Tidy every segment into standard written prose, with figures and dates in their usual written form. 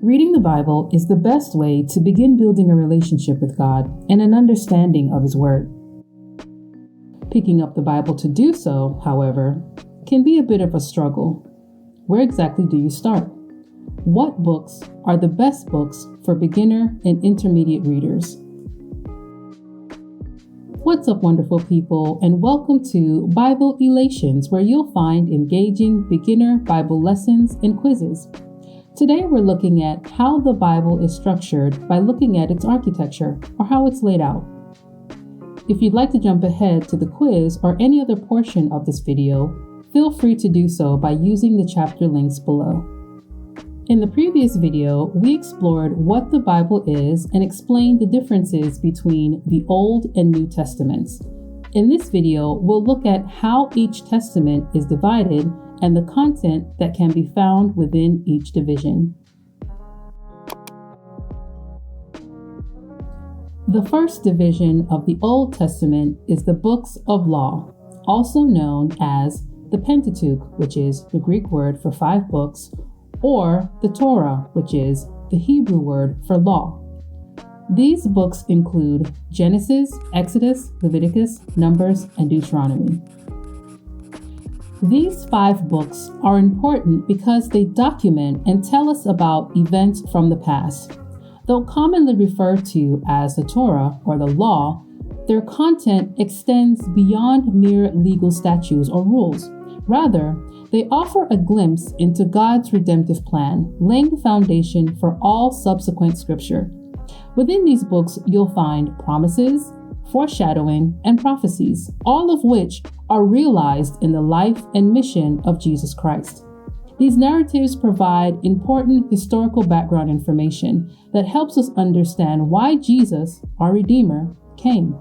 Reading the Bible is the best way to begin building a relationship with God and an understanding of His Word. Picking up the Bible to do so, however, can be a bit of a struggle. Where exactly do you start? What books are the best books for beginner and intermediate readers? What's up, wonderful people, and welcome to Bible Elations, where you'll find engaging beginner Bible lessons and quizzes. Today we're looking at how the Bible is structured by looking at its architecture, or how it's laid out. If you'd like to jump ahead to the quiz or any other portion of this video, feel free to do so by using the chapter links below. In the previous video, we explored what the Bible is and explained the differences between the Old and New Testaments. In this video, we'll look at how each testament is divided and the content that can be found within each division. The first division of the Old Testament is the books of law, also known as the Pentateuch, which is the Greek word for 5 books, or the Torah, which is the Hebrew word for law. These books include Genesis, Exodus, Leviticus, Numbers, and Deuteronomy. These 5 books are important because they document and tell us about events from the past. Though commonly referred to as the Torah or the law, their content extends beyond mere legal statutes or rules. Rather, they offer a glimpse into God's redemptive plan, laying the foundation for all subsequent scripture. Within these books, you'll find promises, foreshadowing, and prophecies, all of which are realized in the life and mission of Jesus Christ. These narratives provide important historical background information that helps us understand why Jesus, our Redeemer, came.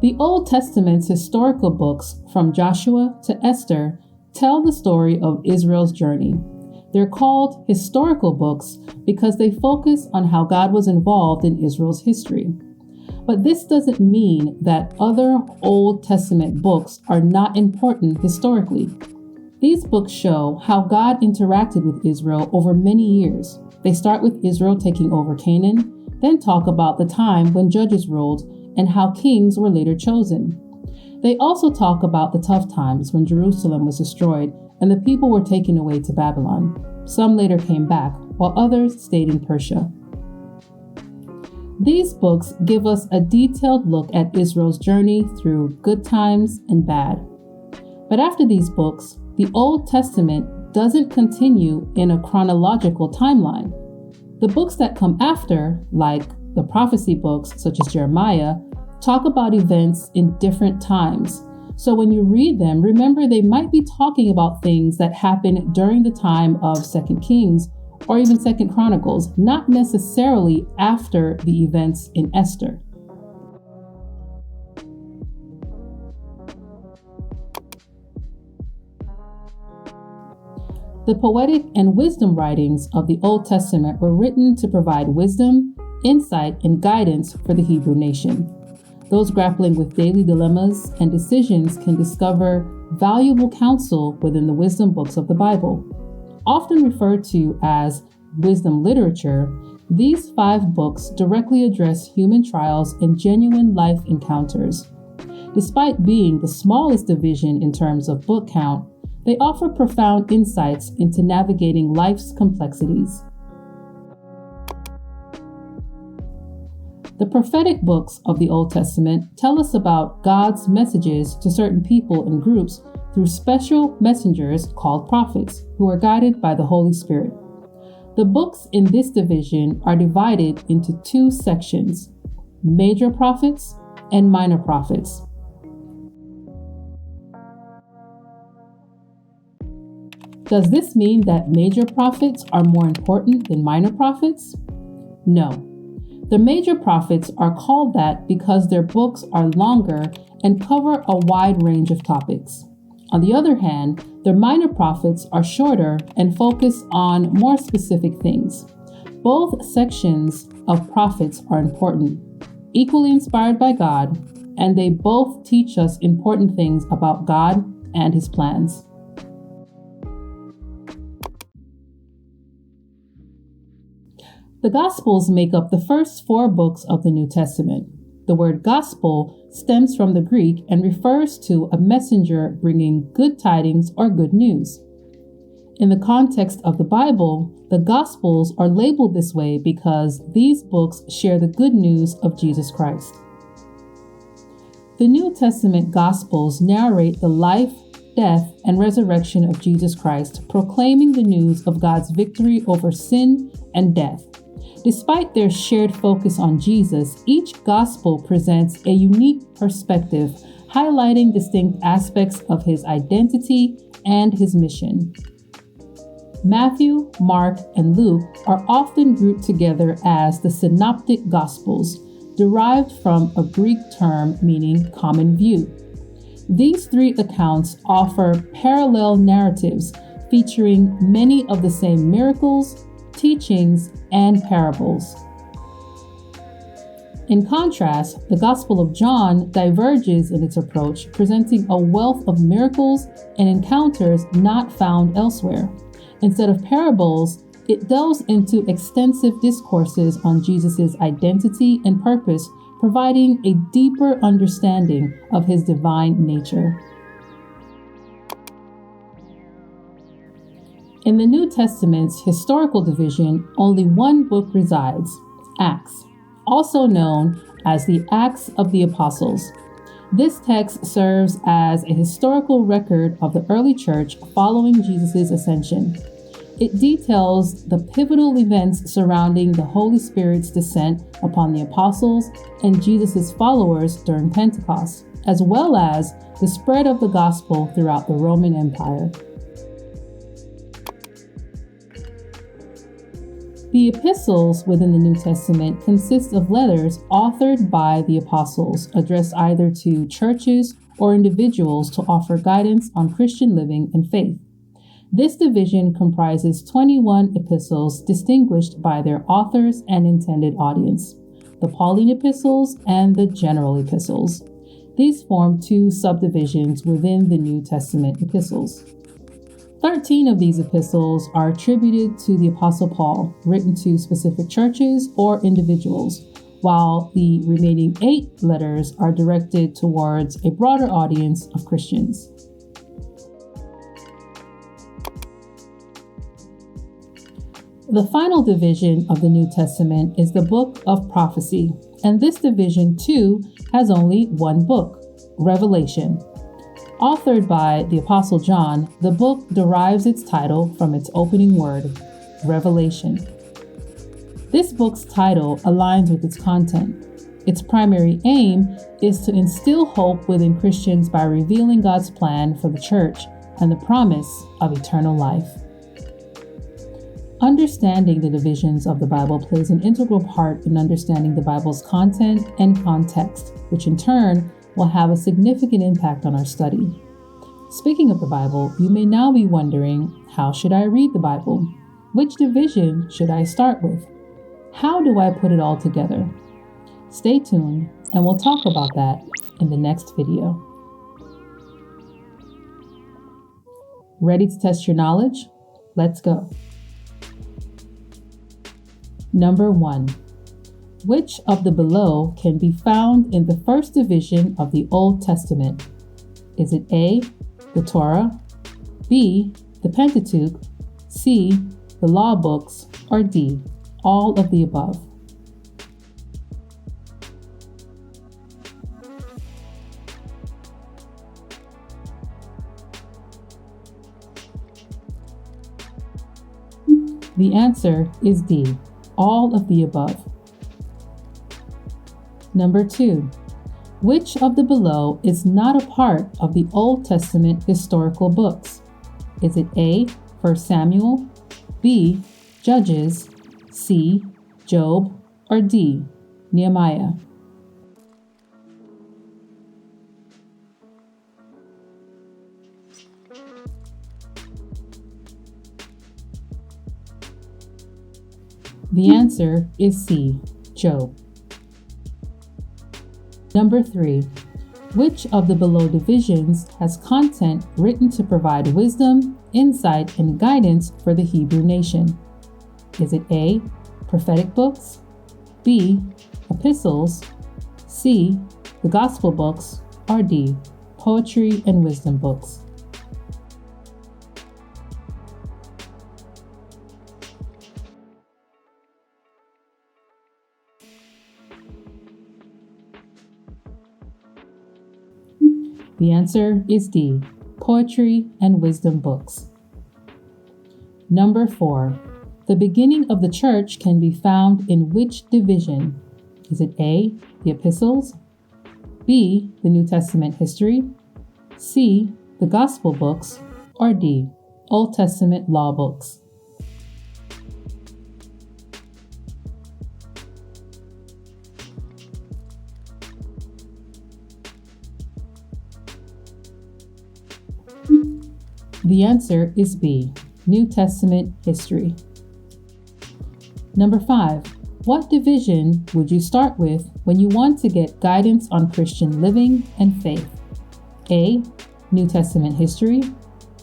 The Old Testament's historical books, from Joshua to Esther, tell the story of Israel's journey. They're called historical books because they focus on how God was involved in Israel's history. But this doesn't mean that other Old Testament books are not important historically. These books show how God interacted with Israel over many years. They start with Israel taking over Canaan, then talk about the time when judges ruled and how kings were later chosen. They also talk about the tough times when Jerusalem was destroyed and the people were taken away to Babylon. Some later came back, while others stayed in Persia. These books give us a detailed look at Israel's journey through good times and bad. But after these books, the Old Testament doesn't continue in a chronological timeline. The books that come after, like the prophecy books such as Jeremiah, talk about events in different times. So when you read them, remember they might be talking about things that happened during the time of 2 Kings or even 2 Chronicles, not necessarily after the events in Esther. The poetic and wisdom writings of the Old Testament were written to provide wisdom, insight, and guidance for the Hebrew nation. Those grappling with daily dilemmas and decisions can discover valuable counsel within the wisdom books of the Bible. Often referred to as wisdom literature, these 5 books directly address human trials and genuine life encounters. Despite being the smallest division in terms of book count, they offer profound insights into navigating life's complexities. The prophetic books of the Old Testament tell us about God's messages to certain people and groups through special messengers called prophets, who are guided by the Holy Spirit. The books in this division are divided into 2 sections: major prophets and minor prophets. Does this mean that major prophets are more important than minor prophets? No. The major prophets are called that because their books are longer and cover a wide range of topics. On the other hand, the minor prophets are shorter and focus on more specific things. Both sections of prophets are important, equally inspired by God, and they both teach us important things about God and His plans. The Gospels make up the first 4 books of the New Testament. The word gospel stems from the Greek and refers to a messenger bringing good tidings or good news. In the context of the Bible, the Gospels are labeled this way because these books share the good news of Jesus Christ. The New Testament Gospels narrate the life, death, and resurrection of Jesus Christ, proclaiming the news of God's victory over sin and death. Despite their shared focus on Jesus, each gospel presents a unique perspective, highlighting distinct aspects of his identity and his mission. Matthew, Mark, and Luke are often grouped together as the Synoptic Gospels, derived from a Greek term meaning common view. These 3 accounts offer parallel narratives featuring many of the same miracles, teachings, and parables. In contrast, the Gospel of John diverges in its approach, presenting a wealth of miracles and encounters not found elsewhere. Instead of parables, it delves into extensive discourses on Jesus' identity and purpose, providing a deeper understanding of his divine nature. In the New Testament's historical division, only one book resides, Acts, also known as the Acts of the Apostles. This text serves as a historical record of the early church following Jesus' ascension. It details the pivotal events surrounding the Holy Spirit's descent upon the apostles and Jesus' followers during Pentecost, as well as the spread of the gospel throughout the Roman Empire. The epistles within the New Testament consist of letters authored by the apostles, addressed either to churches or individuals to offer guidance on Christian living and faith. This division comprises 21 epistles distinguished by their authors and intended audience, the Pauline epistles and the general epistles. These form 2 subdivisions within the New Testament epistles. 13 of these epistles are attributed to the Apostle Paul, written to specific churches or individuals, while the remaining 8 letters are directed towards a broader audience of Christians. The final division of the New Testament is the book of prophecy, and this division too has only one book, Revelation. Authored by the Apostle John, the book derives its title from its opening word, Revelation. This book's title aligns with its content. Its primary aim is to instill hope within Christians by revealing God's plan for the church and the promise of eternal life. Understanding the divisions of the Bible plays an integral part in understanding the Bible's content and context, which in turn will have a significant impact on our study. Speaking of the Bible, you may now be wondering, how should I read the Bible? Which division should I start with? How do I put it all together? Stay tuned, and we'll talk about that in the next video. Ready to test your knowledge? Let's go. Number 1. Which of the below can be found in the first division of the Old Testament? Is it A, the Torah, B, the Pentateuch, C, the law books, or D, all of the above? The answer is D, all of the above. Number 2. Which of the below is not a part of the Old Testament historical books? Is it A, 1 Samuel, B, Judges, C, Job, or D, Nehemiah? The answer is C, Job. Number 3. Which of the below divisions has content written to provide wisdom, insight, and guidance for the Hebrew nation? Is it A, prophetic books, B. Epistles, C. The gospel books, or D. Poetry and wisdom books. The answer is D. Poetry and wisdom books. Number 4. The beginning of the church can be found in which division? Is it A. The Epistles, B. The New Testament history, C. The gospel books, or D. Old Testament law books? The answer is B. New Testament history. Number 5. What division would you start with when you want to get guidance on Christian living and faith? A. New Testament history,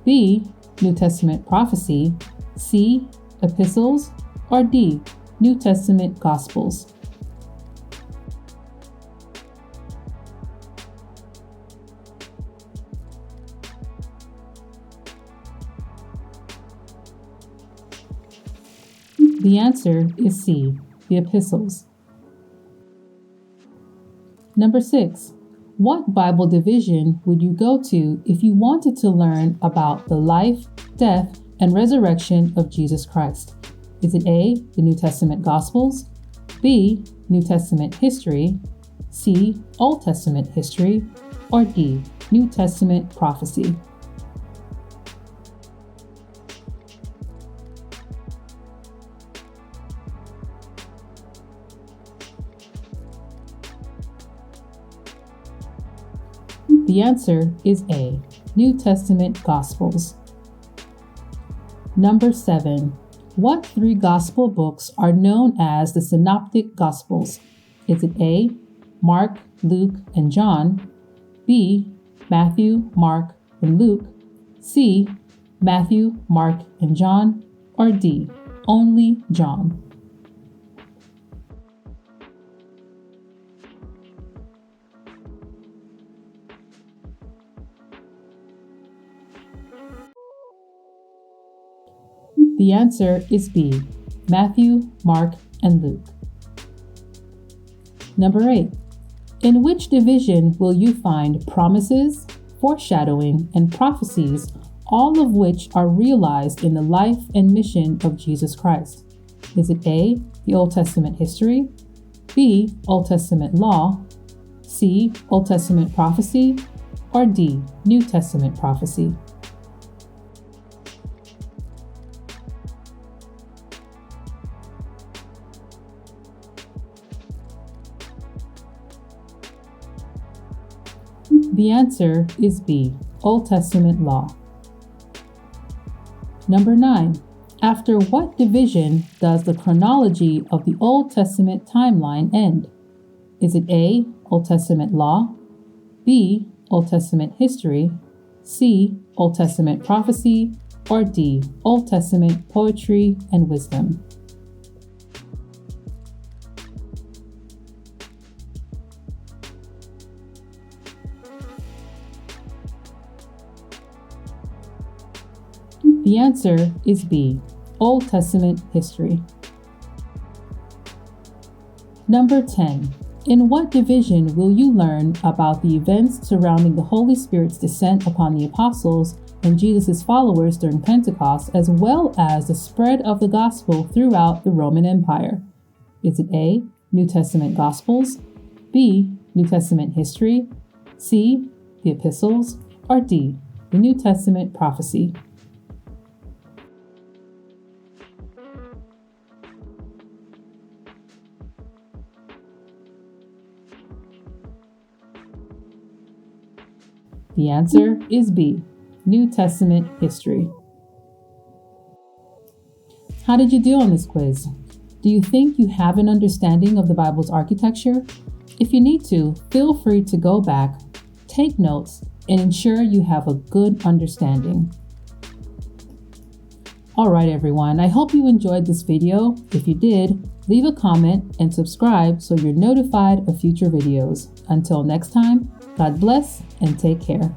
B. New Testament prophecy, C. Epistles, or D. New Testament gospels? The answer is C. The Epistles. Number 6. What Bible division would you go to if you wanted to learn about the life, death, and resurrection of Jesus Christ? Is it A. The New Testament Gospels, B. New Testament history, C. Old Testament history, or D. New Testament prophecy? The answer is A. New Testament Gospels. Number 7. What 3 gospel books are known as the Synoptic Gospels? Is it A. Mark, Luke, and John, B. Matthew, Mark, and Luke, C. Matthew, Mark, and John, or D. Only John? The answer is B. Matthew, Mark, and Luke. Number 8. In which division will you find promises, foreshadowing, and prophecies, all of which are realized in the life and mission of Jesus Christ? Is it A. The Old Testament history, B. Old Testament law, C. Old Testament prophecy, or D. New Testament prophecy? The answer is B. Old Testament law. Number 9. After what division does the chronology of the Old Testament timeline end? Is it A. Old Testament law, B. Old Testament history, C. Old Testament prophecy, or D. Old Testament poetry and wisdom? The answer is B. Old Testament history. Number 10. In what division will you learn about the events surrounding the Holy Spirit's descent upon the apostles and Jesus' followers during Pentecost, as well as the spread of the gospel throughout the Roman Empire? Is it A. New Testament Gospels, B. New Testament history, C. The Epistles, or D. The New Testament prophecy? The answer is B. New Testament history. How did you do on this quiz? Do you think you have an understanding of the Bible's architecture? If you need to, feel free to go back, take notes, and ensure you have a good understanding. Alright everyone, I hope you enjoyed this video. If you did, leave a comment and subscribe so you're notified of future videos. Until next time, God bless and take care.